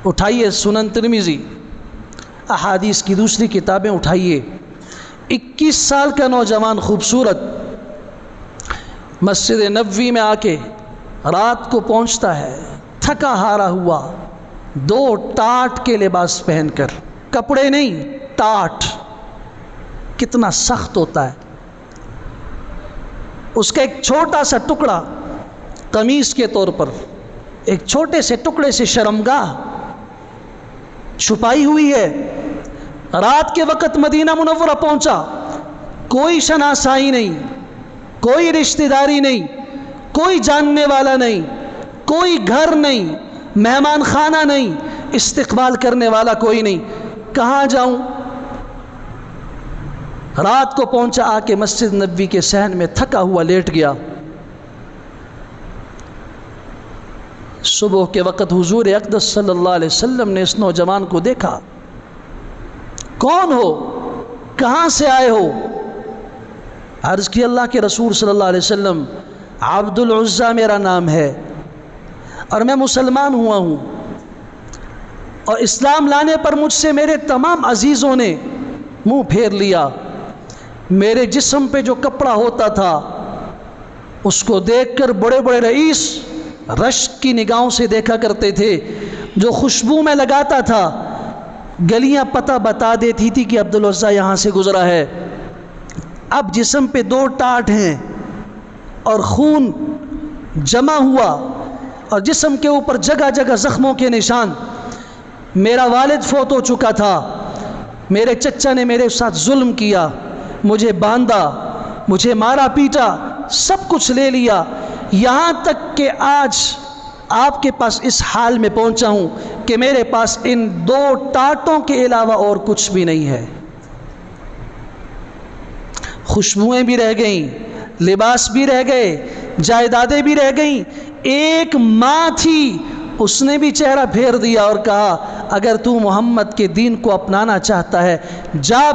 اٹھائیے سنن ترمذی، احادیث کی دوسری کتابیں اٹھائیے، 21 سال کا نوجوان خوبصورت مسجد نبوی میں آ کے رات کو پہنچتا ہے تھکا ہارا ہوا، 2 ٹاٹ کے لباس پہن کر، کپڑے نہیں ٹاٹ، کتنا سخت ہوتا ہے، اس کا ایک چھوٹا سا ٹکڑا قمیص کے طور پر، ایک چھوٹے سے ٹکڑے سے شرمگاہ چھپائی ہوئی ہے، رات کے وقت مدینہ منورہ پہنچا، کوئی شناسائی نہیں، کوئی رشتہ داری نہیں، کوئی جاننے والا نہیں، کوئی گھر نہیں، مہمان خانہ نہیں، استقبال کرنے والا کوئی نہیں، کہاں جاؤں؟ رات کو پہنچا، آ کے مسجد نبوی کے صحن میں تھکا ہوا لیٹ گیا۔ صبح کے وقت حضور اقدس صلی اللہ علیہ وسلم نے اس نوجوان کو دیکھا، کون ہو؟ کہاں سے آئے ہو؟ عرض کی اللہ کے رسول صلی اللہ علیہ وسلم، عبد العزیٰ میرا نام ہے اور میں مسلمان ہوا ہوں، اور اسلام لانے پر مجھ سے میرے تمام عزیزوں نے منہ پھیر لیا، میرے جسم پہ جو کپڑا ہوتا تھا اس کو دیکھ کر بڑے بڑے رئیس رشک کی نگاہوں سے دیکھا کرتے تھے، جو خوشبو میں لگاتا تھا گلیاں پتہ بتا دیتی تھی کہ عبد العزیٰ یہاں سے گزرا ہے۔ اب جسم پہ 2 ٹاٹ ہیں اور خون جمع ہوا اور جسم کے اوپر جگہ جگہ زخموں کے نشان، میرا والد فوت ہو چکا تھا، میرے چچا نے میرے ساتھ ظلم کیا، مجھے باندھا، مجھے مارا پیٹا، سب کچھ لے لیا، یہاں تک کہ آج آپ کے پاس اس حال میں پہنچا ہوں کہ میرے پاس ان 2 ٹاٹوں کے علاوہ اور کچھ بھی نہیں ہے۔ خوشبوئیں بھی رہ گئیں، لباس بھی رہ گئے، جائیدادیں بھی رہ گئیں، ایک ماں تھی اس نے بھی چہرہ پھیر دیا اور کہا اگر تو محمد کے دین کو اپنانا چاہتا ہے جا،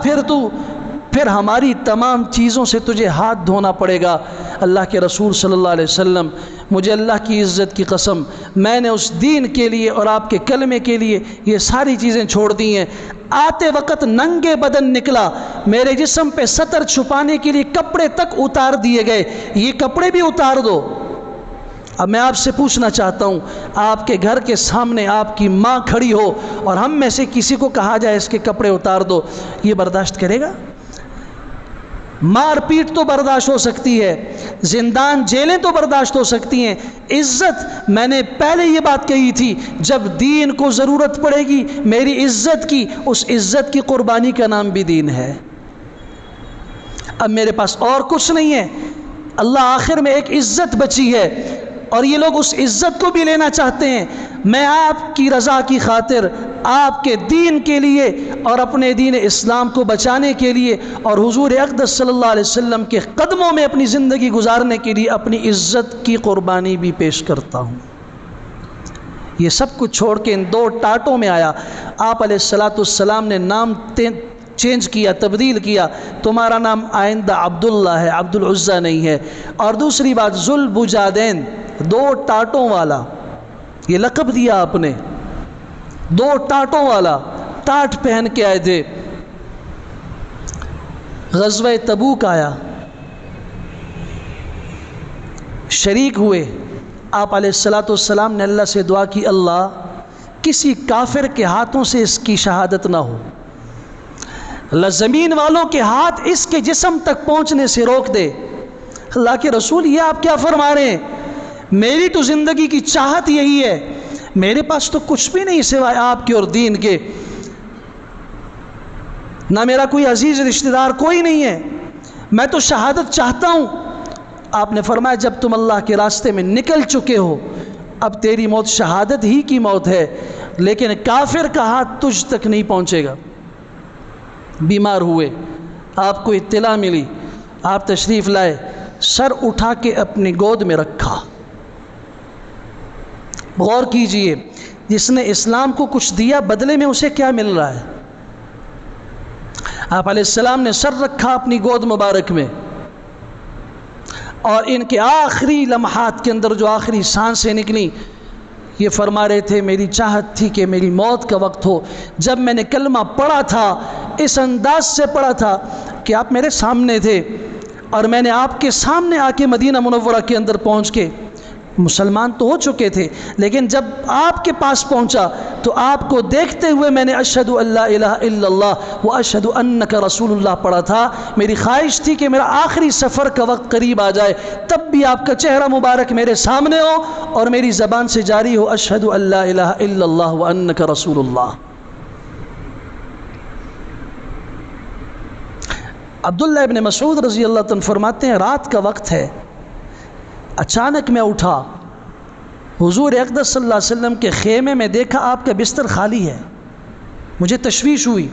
پھر ہماری تمام چیزوں سے تجھے ہاتھ دھونا پڑے گا۔ اللہ کے رسول صلی اللہ علیہ وسلم، مجھے اللہ کی عزت کی قسم، میں نے اس دین کے لیے اور آپ کے کلمے کے لیے یہ ساری چیزیں چھوڑ دی ہیں۔ آتے وقت ننگے بدن نکلا، میرے جسم پہ ستر چھپانے کے لیے کپڑے تک اتار دیے گئے، یہ کپڑے بھی اتار دو۔ اب میں آپ سے پوچھنا چاہتا ہوں، آپ کے گھر کے سامنے آپ کی ماں کھڑی ہو اور ہم میں سے کسی کو کہا جائے اس کے کپڑے اتار دو، یہ برداشت کرے گا؟ مار پیٹ تو برداشت ہو سکتی ہے، زندان جیلیں تو برداشت ہو سکتی ہیں، عزت، میں نے پہلے یہ بات کہی تھی، جب دین کو ضرورت پڑے گی میری عزت کی، اس عزت کی قربانی کا نام بھی دین ہے۔ اب میرے پاس اور کچھ نہیں ہے، اللہ آخر میں ایک عزت بچی ہے اور یہ لوگ اس عزت کو بھی لینا چاہتے ہیں۔ میں آپ کی رضا کی خاطر، آپ کے دین کے لیے اور اپنے دین اسلام کو بچانے کے لیے اور حضور اقدس صلی اللہ علیہ وسلم کے قدموں میں اپنی زندگی گزارنے کے لیے اپنی عزت کی قربانی بھی پیش کرتا ہوں۔ یہ سب کچھ چھوڑ کے ان 2 ٹاٹوں میں آیا۔ آپ علیہ السلام نے نام چینج کیا، تبدیل کیا، تمہارا نام آئندہ عبداللہ ہے، عبد العزیٰ نہیں ہے۔ اور دوسری بات، ذوالبجادین، 2 ٹاٹوں والا، یہ لقب دیا آپ نے، 2 ٹاٹوں والا، ٹاٹ پہن کے آئے تھے۔ غزوہ تبوک آیا، شریک ہوئے، آپ علیہ السلام نے اللہ سے دعا کی، اللہ کسی کافر کے ہاتھوں سے اس کی شہادت نہ ہو، اللہ زمین والوں کے ہاتھ اس کے جسم تک پہنچنے سے روک دے۔ اللہ کے رسول یہ آپ کیا فرما رہے ہیں؟ میری تو زندگی کی چاہت یہی ہے، میرے پاس تو کچھ بھی نہیں سوائے آپ کے اور دین کے، نہ میرا کوئی عزیز رشتہ دار کوئی نہیں ہے، میں تو شہادت چاہتا ہوں۔ آپ نے فرمایا جب تم اللہ کے راستے میں نکل چکے ہو اب تیری موت شہادت ہی کی موت ہے، لیکن کافر کا ہاتھ تجھ تک نہیں پہنچے گا۔ بیمار ہوئے، آپ کو اطلاع ملی، آپ تشریف لائے، سر اٹھا کے اپنی گود میں رکھا۔ غور کیجئے، جس نے اسلام کو کچھ دیا بدلے میں اسے کیا مل رہا ہے؟ آپ علیہ السلام نے سر رکھا اپنی گود مبارک میں، اور ان کے آخری لمحات کے اندر جو آخری سانسیں نکلی، یہ فرما رہے تھے میری چاہت تھی کہ میری موت کا وقت ہو. جب میں نے کلمہ پڑھا تھا اس انداز سے پڑھا تھا کہ آپ میرے سامنے تھے اور میں نے آپ کے سامنے آ کے مدینہ منورہ کے اندر پہنچ کے مسلمان تو ہو چکے تھے، لیکن جب آپ کے پاس پہنچا تو آپ کو دیکھتے ہوئے میں نے اشہد ان لا الہ الا اللہ و اشہد انک رسول اللہ پڑھا تھا. میری خواہش تھی کہ میرا آخری سفر کا وقت قریب آ جائے، تب بھی آپ کا چہرہ مبارک میرے سامنے ہو اور میری زبان سے جاری ہو اشہد ان لا الہ الا اللہ و انک رسول اللہ. عبداللہ ابن مسعود رضی اللہ عنہ فرماتے ہیں رات کا وقت ہے، اچانک میں اٹھا، حضور اقدس صلی اللہ علیہ وسلم کے خیمے میں دیکھا آپ کا بستر خالی ہے. مجھے تشویش ہوئی.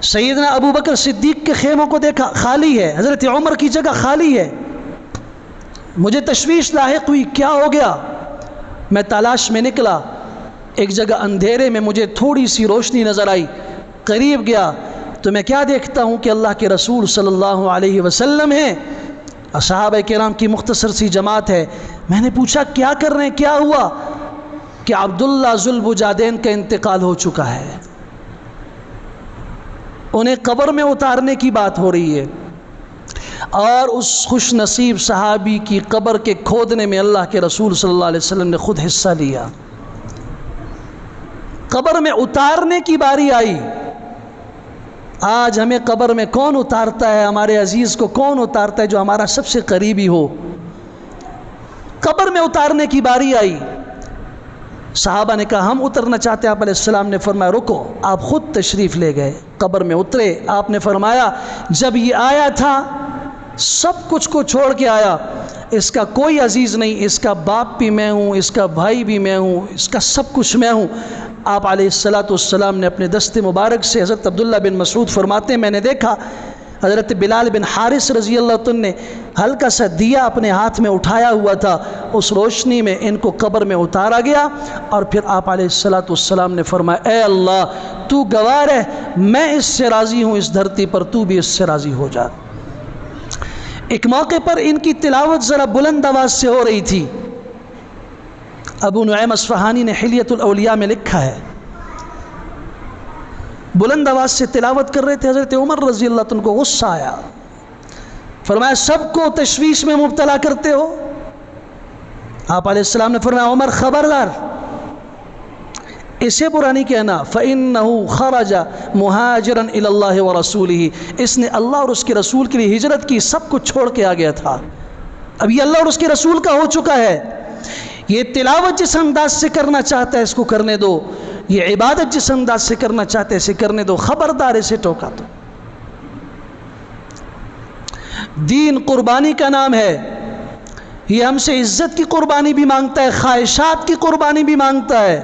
سیدنا ابو بکر صدیق کے خیموں کو دیکھا خالی ہے، حضرت عمر کی جگہ خالی ہے. مجھے تشویش لاحق ہوئی، کیا ہو گیا؟ میں تلاش میں نکلا، ایک جگہ اندھیرے میں مجھے تھوڑی سی روشنی نظر آئی، قریب گیا تو میں کیا دیکھتا ہوں کہ اللہ کے رسول صلی اللہ علیہ وسلم ہیں، صحابہ کرام کی مختصر سی جماعت ہے. میں نے پوچھا کیا کر رہے ہیں، کیا ہوا؟ کہ عبداللہ ذوالبجادین کا انتقال ہو چکا ہے، انہیں قبر میں اتارنے کی بات ہو رہی ہے، اور اس خوش نصیب صحابی کی قبر کے کھودنے میں اللہ کے رسول صلی اللہ علیہ وسلم نے خود حصہ لیا. قبر میں اتارنے کی باری آئی. آج ہمیں قبر میں کون اتارتا ہے؟ ہمارے عزیز کو کون اتارتا ہے جو ہمارا سب سے قریبی ہو؟ قبر میں اتارنے کی باری آئی. صحابہ نے کہا ہم اترنا چاہتے ہیں. آپ علیہ السلام نے فرمایا رکو، آپ خود تشریف لے گئے، قبر میں اترے. آپ نے فرمایا جب یہ آیا تھا سب کچھ کو چھوڑ کے آیا، اس کا کوئی عزیز نہیں، اس کا باپ بھی میں ہوں، اس کا بھائی بھی میں ہوں، اس کا سب کچھ میں ہوں. آپ علیہ السلام نے اپنے دست مبارک سے، حضرت عبداللہ بن مسعود فرماتے ہیں میں نے دیکھا حضرت بلال بن حارث رضی اللہ عنہ نے ہلکا سا دیا اپنے ہاتھ میں اٹھایا ہوا تھا، اس روشنی میں ان کو قبر میں اتارا گیا. اور پھر آپ علیہ السلام نے فرمایا اے اللہ تو گواہ ہے، میں اس سے راضی ہوں، اس دھرتی پر تو بھی اس سے راضی ہو جا. ایک موقع پر ان کی تلاوت ذرا بلند آواز سے ہو رہی تھی. ابو نعیم اصفہانی نے حلیۃ الاولیاء میں لکھا ہے بلند آواز سے تلاوت کر رہے تھے. حضرت عمر رضی اللہ عنہ کو غصہ آیا، فرمایا سب کو تشویش میں مبتلا کرتے ہو. آپ علیہ السلام نے فرمایا عمر خبردار، اسے برا نہیں کہنا. فَإِنَّهُ خَرَجَ مُهَاجِرًا إِلَى اللَّهِ وَرَسُولِهِ، اس نے اللہ اور اس کے رسول کے لیے ہجرت کی، سب کچھ چھوڑ کے آ گیا تھا. اب یہ اللہ اور اس کے رسول کا ہو چکا ہے. یہ تلاوت جس انداز سے کرنا چاہتا ہے اس کو کرنے دو، یہ عبادت جس انداز سے کرنا چاہتے ہیں اسے کرنے دو، خبردار اسے ٹوکا دو. دین قربانی کا نام ہے، یہ ہم سے عزت کی قربانی بھی مانگتا ہے، خواہشات کی قربانی بھی مانگتا ہے.